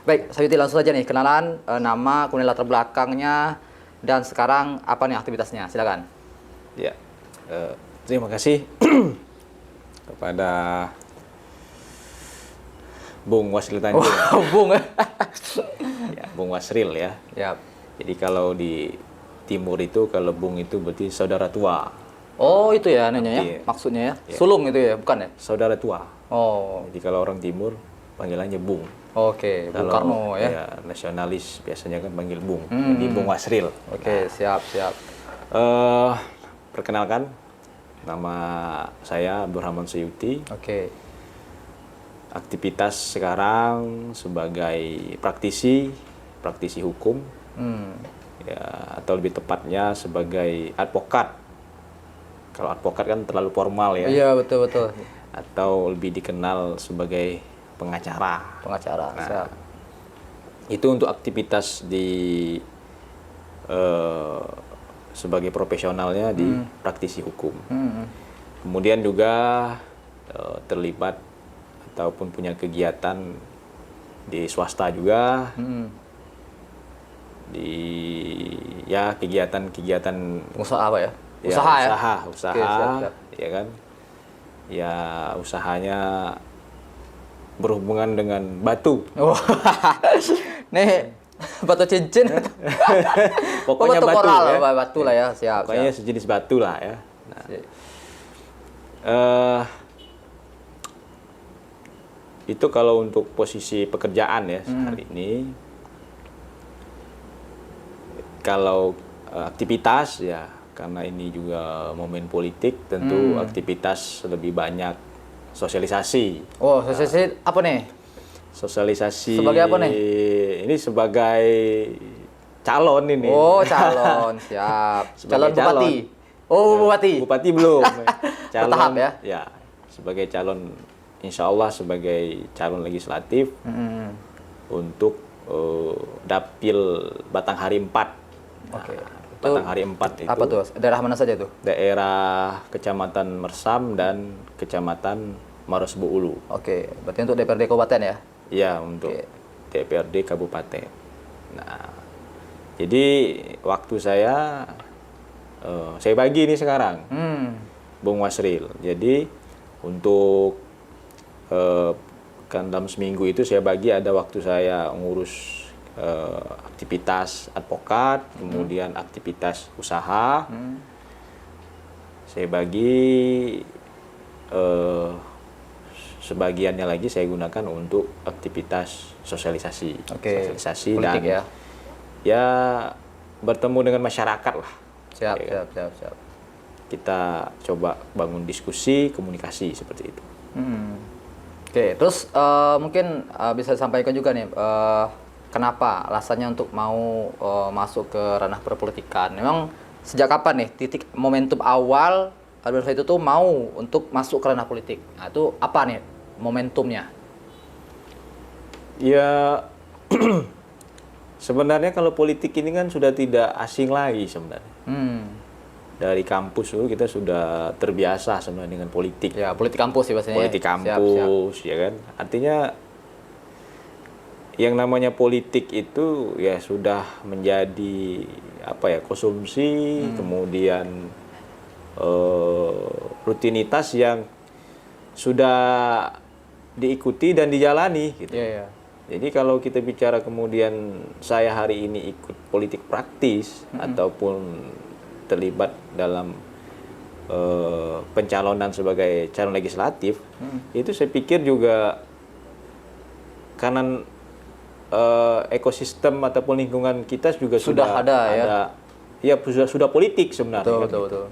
Baik, Sayuti langsung saja nih kenalan, nama, kemudian latar belakangnya, dan sekarang apa nih aktivitasnya? Silakan. Ya, terima kasih kepada Bung Wasril Tanjung. Bung. Ya, Bung Wasril ya. Ya. Jadi kalau di timur itu, kalau Bung itu berarti saudara tua. Oh itu ya namanya ya, Iya. maksudnya ya. Iya. Sulung itu ya, bukan ya? Saudara tua. Oh, Jadi kalau orang timur panggilannya Bung. oke, Bung Kalau Karno ya. nasionalis biasanya kan panggil Bung. Jadi Bung Wasril. Oke, siap. Perkenalkan, nama saya Abdurrahman Sayuti. Oke. Aktivitas sekarang sebagai praktisi hukum, ya, atau lebih tepatnya sebagai advokat. Kalau advokat kan terlalu formal ya. Iya, betul. Atau lebih dikenal sebagai pengacara. Pengacara, Nah, siap. Itu untuk aktivitas di sebagai profesionalnya di praktisi hukum. Kemudian juga terlibat ataupun punya kegiatan di swasta juga, di ya kegiatan-kegiatan Pengusaha apa ya? ya, Usaha ya? usaha, Oke, siap. ya kan, ya usahanya berhubungan dengan batu. Oh, nih batu cincin. Pokoknya batu batu koral, ya. batu lah ya, siap. Pokoknya siap. sejenis batu lah ya. Nah, itu kalau untuk posisi pekerjaan ya hari ini. Kalau aktivitas ya, karena ini juga momen politik, tentu aktivitas lebih banyak sosialisasi. Oh, sosialisasi apa nih? Sosialisasi Sebagai apa nih? Ini sebagai calon ini. Oh, calon, siap. Calon Sebagai bupati. Oh, bupati. Bupati belum. Calon, Bertahap ya? Ya, sebagai calon, insya Allah sebagai calon legislatif untuk dapil Batanghari 4. Oke. Batanghari 4 itu Apa tuh? Daerah mana saja tuh? daerah Kecamatan Mersam dan Kecamatan Marosbo Ulu. Oke, berarti untuk DPRD Kabupaten ya? Ya, untuk Oke. DPRD Kabupaten. Nah, jadi waktu saya bagi ini sekarang, Bung Wasril. Jadi untuk kan dalam seminggu itu saya bagi ada waktu saya ngurus aktivitas advokat, kemudian aktivitas usaha. Saya bagi sebagiannya lagi saya gunakan untuk aktivitas sosialisasi. Oke. Sosialisasi Politik dan ya bertemu dengan masyarakat lah. Siap, Ya kan? siap. Kita coba bangun diskusi, komunikasi seperti itu. Oke, terus mungkin bisa disampaikan juga nih, kenapa alasannya untuk mau masuk ke ranah perpolitikan? Memang sejak kapan nih titik momentum awal Abdul itu tuh mau untuk masuk ke ranah politik? Nah, itu apa nih momentumnya? Ya, sebenarnya kalau politik ini kan sudah tidak asing lagi sebenarnya. Dari kampus dulu kita sudah terbiasa sebenarnya dengan politik. Ya, politik kampus sih biasanya. Politik kampus, ya kan. Artinya yang namanya politik itu ya sudah menjadi apa ya, konsumsi, kemudian rutinitas yang sudah diikuti dan dijalani gitu. Iya. Jadi kalau kita bicara kemudian saya hari ini ikut politik praktis ataupun terlibat dalam pencalonan sebagai calon legislatif, itu saya pikir juga karena ekosistem ataupun lingkungan kita juga sudah ada ya. Ya sudah politik sebenarnya. Betul.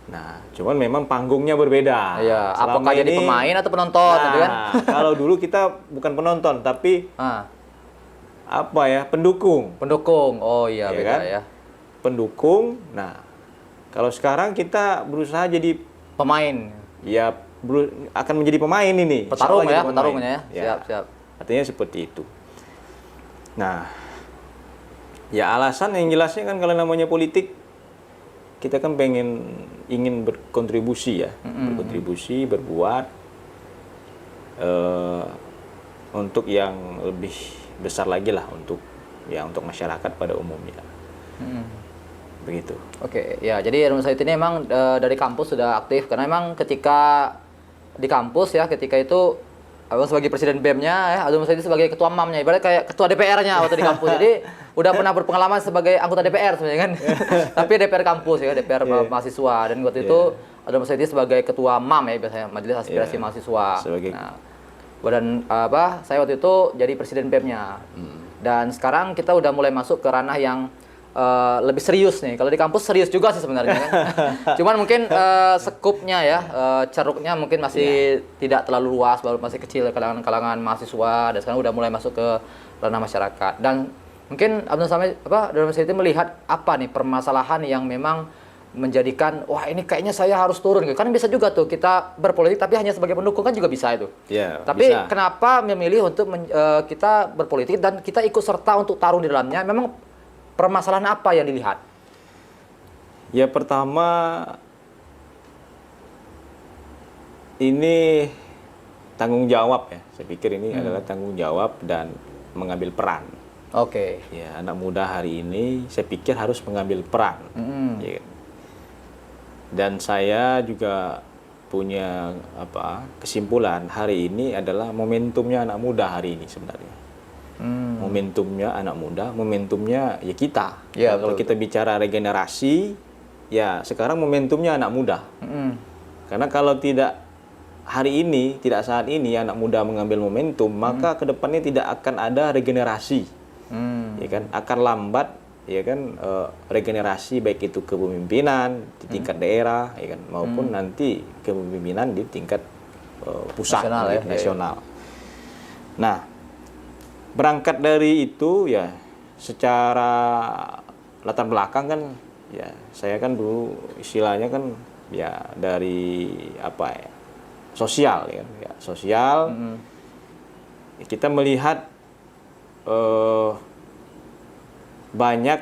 Nah, cuman memang panggungnya berbeda. Iya, Selama apakah jadi ini, pemain atau penonton gitu kan? Kalau dulu kita bukan penonton tapi apa ya, pendukung. Pendukung. Oh iya, Ya beda kan? ya. Pendukung. Nah, kalau sekarang kita berusaha jadi Pemain. ya akan menjadi pemain ini. Petarung Insya Allah ya, jadi pemain. petarungnya ya. Siap. Artinya seperti itu. Nah, ya alasan yang jelasnya kan kalau namanya politik kita kan ingin berkontribusi ya, berkontribusi, berbuat untuk yang lebih besar lagi lah untuk masyarakat pada umumnya. Begitu. Oke, ya jadi Alumni Society ini emang dari kampus sudah aktif karena emang ketika di kampus ya ketika itu Abang sebagai presiden BEM-nya ya, Alumni Society sebagai ketua MAM-nya, ibarat kayak ketua DPR-nya waktu di kampus. Jadi udah pernah berpengalaman sebagai anggota DPR sebenarnya kan. Tapi DPR kampus ya, DPR mahasiswa dan waktu itu Alumni Society sebagai ketua MAM ya biasanya Majelis Aspirasi Mahasiswa. Nah, badan saya waktu itu jadi presiden BEM-nya. Dan sekarang kita udah mulai masuk ke ranah yang lebih serius nih. Kalau di kampus serius juga sih sebenarnya kan. Cuman mungkin skupnya ya, ceruknya mungkin masih tidak terlalu luas, baru masih kecil kalangan mahasiswa dan sekarang udah mulai masuk ke ranah masyarakat. Dan mungkin Alumni Society melihat apa nih permasalahan yang memang menjadikan wah ini kayaknya saya harus turun gitu. Kan bisa juga tuh kita berpolitik tapi hanya sebagai pendukung kan juga bisa itu. Tapi bisa. Kenapa memilih untuk kita berpolitik dan kita ikut serta untuk taruh di dalamnya? Memang permasalahan apa yang dilihat? Ya pertama ini tanggung jawab ya. Saya pikir ini adalah tanggung jawab dan mengambil peran. Oke. Ya anak muda hari ini saya pikir harus mengambil peran. Ya. Dan saya juga punya kesimpulan hari ini adalah momentumnya anak muda hari ini sebenarnya. Momentumnya anak muda, momentumnya ya kita. Ya, kalau kita bicara regenerasi, ya sekarang momentumnya anak muda. Karena kalau tidak hari ini, tidak saat ini anak muda mengambil momentum, maka kedepannya tidak akan ada regenerasi. Ya kan, akan lambat, ya kan, regenerasi baik itu kepemimpinan di tingkat daerah, ya kan, maupun nanti kepemimpinan di tingkat pusat nasional. Nah. Berangkat dari itu ya secara latar belakang kan ya saya kan dulu istilahnya kan ya dari sosial ya sosial. Kita melihat banyak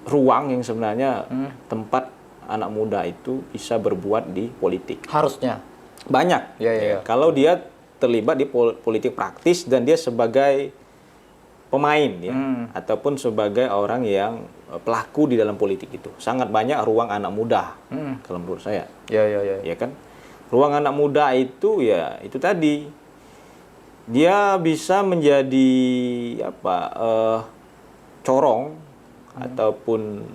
ruang yang sebenarnya tempat anak muda itu bisa berbuat di politik. Harusnya banyak. Ya. Kalau dia terlibat di politik praktis dan dia sebagai pemain ya ataupun sebagai orang yang pelaku di dalam politik itu sangat banyak ruang anak muda kalau menurut saya ya kan ruang anak muda itu ya itu tadi dia bisa menjadi corong ataupun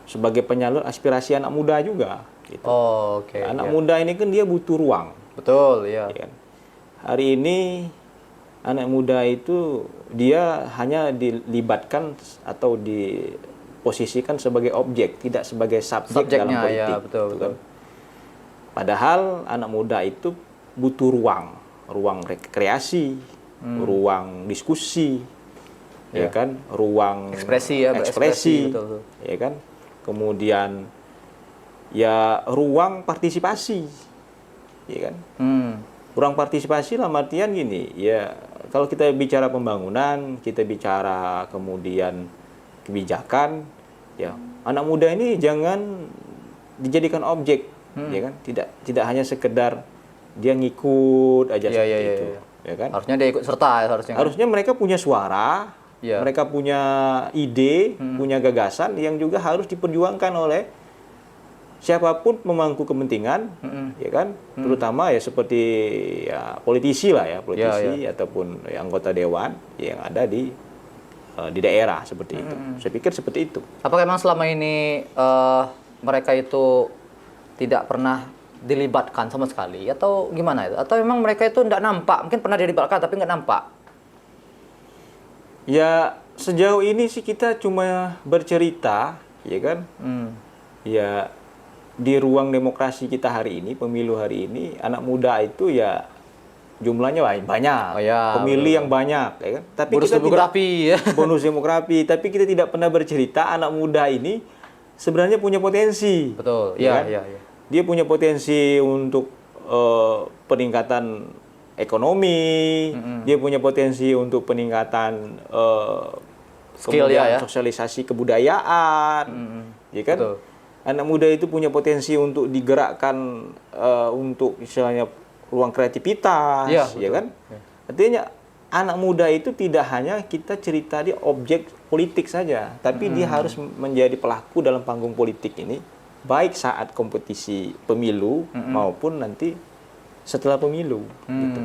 sebagai penyalur aspirasi anak muda juga gitu. Anak muda ini kan dia butuh ruang. Betul, ya. Hari ini anak muda itu dia hanya dilibatkan atau diposisikan sebagai objek, tidak sebagai subjek dalam politik. Ya, betul. Padahal anak muda itu butuh ruang rekreasi, ruang diskusi, ya kan, ruang ekspresi, betul. Ya kan, kemudian ya ruang partisipasi. Ya kan? Ruang partisipasi dalam artian gini, ya kalau kita bicara pembangunan, kita bicara kemudian kebijakan, ya anak muda ini jangan dijadikan objek, ya kan? Tidak hanya sekedar dia ngikut aja seperti itu, ya kan? Harusnya dia ikut serta, harusnya mereka punya suara, mereka punya ide, punya gagasan yang juga harus diperjuangkan oleh siapapun pemangku kepentingan, ya kan, terutama ya seperti ya politisi lah ya, ataupun ya, anggota dewan yang ada di daerah seperti itu. Saya pikir seperti itu. Apakah memang selama ini mereka itu tidak pernah dilibatkan sama sekali atau gimana itu? Atau memang mereka itu tidak nampak? Mungkin pernah dilibatkan tapi nggak nampak? Ya sejauh ini sih kita cuma bercerita, ya kan? Ya di ruang demokrasi kita hari ini, pemilu hari ini, anak muda itu ya jumlahnya banyak, pemilih yang banyak, ya kan? Tapi bonus demografi, bonus demografi. Tapi kita tidak pernah bercerita anak muda ini sebenarnya punya potensi. Betul, ya. Dia punya potensi untuk peningkatan ekonomi, dia punya potensi untuk peningkatan skill sosialisasi kebudayaan, ya kan? Betul. Anak muda itu punya potensi untuk digerakkan untuk istilahnya ruang kreativitas, ya kan? Artinya anak muda itu tidak hanya kita cerita di objek politik saja, tapi dia harus menjadi pelaku dalam panggung politik ini, baik saat kompetisi pemilu maupun nanti setelah pemilu. Gitu.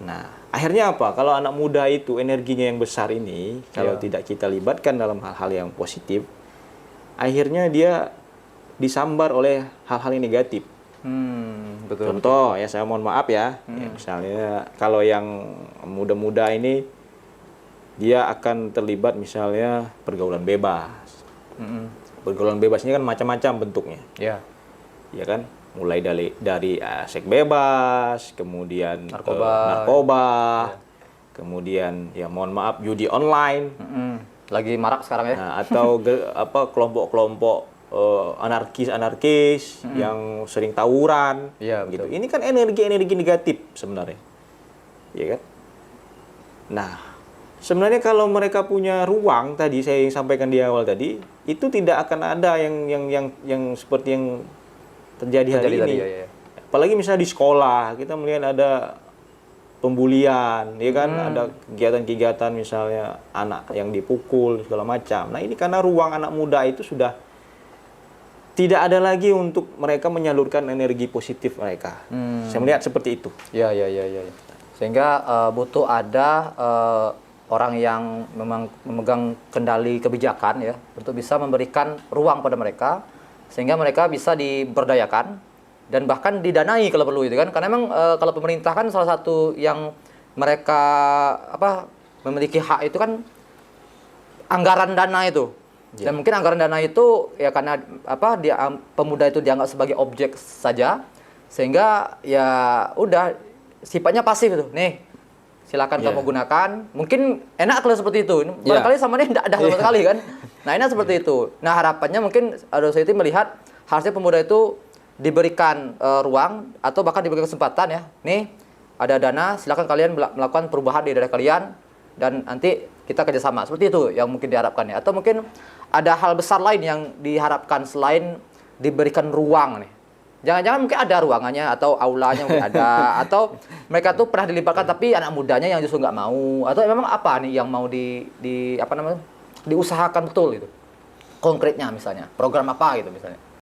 Nah, akhirnya apa? Kalau anak muda itu energinya yang besar ini, kalau tidak kita libatkan dalam hal-hal yang positif, akhirnya dia disambar oleh hal-hal yang negatif. Betul. Contoh, ya saya mohon maaf ya, ya, misalnya kalau yang muda-muda ini dia akan terlibat misalnya pergaulan bebas. Pergaulan bebas ini kan macam-macam bentuknya, Ya. ya kan? Mulai dari seks bebas, kemudian narkoba, kemudian ya mohon maaf judi online, Lagi marak sekarang ya. nah, atau kelompok-kelompok anarkis yang sering tawuran, Iya, gitu. betul. Ini kan energi-energi negatif sebenarnya, ya kan? Nah, sebenarnya kalau mereka punya ruang tadi saya sampaikan di awal tadi, itu tidak akan ada yang seperti yang terjadi hari ini. Tadi, ya. Apalagi misalnya di sekolah kita melihat ada pembulian, ya kan? Ada kegiatan-kegiatan misalnya anak yang dipukul segala macam. Nah, ini karena ruang anak muda itu sudah tidak ada lagi untuk mereka menyalurkan energi positif mereka. Saya melihat seperti itu. Ya. Sehingga butuh ada orang yang memang memegang kendali kebijakan ya untuk bisa memberikan ruang pada mereka sehingga mereka bisa diberdayakan dan bahkan didanai kalau perlu itu kan. Karena memang kalau pemerintah kan salah satu yang mereka memiliki hak itu kan anggaran dana itu. Dan mungkin anggaran dana itu ya karena pemuda itu dianggap sebagai objek saja sehingga ya udah sifatnya pasif itu. Nih, silakan kamu gunakan. Mungkin enak kalau seperti itu. Barangkali sama dia tidak ada sama sekali kan. Nah, enak seperti itu. Nah, harapannya mungkin Society melihat harusnya pemuda itu diberikan ruang atau bahkan diberikan kesempatan ya. Nih, ada dana, silakan kalian melakukan perubahan di daerah kalian dan nanti kita kerjasama. Seperti itu yang mungkin diharapkan ya. Atau mungkin ada hal besar lain yang diharapkan selain diberikan ruang nih. Jangan-jangan mungkin ada ruangannya atau aulanya mungkin ada atau mereka tuh pernah dilibatkan tapi anak mudanya yang justru nggak mau atau memang apa nih yang mau diusahakan betul gitu. Konkretnya misalnya, program apa gitu misalnya.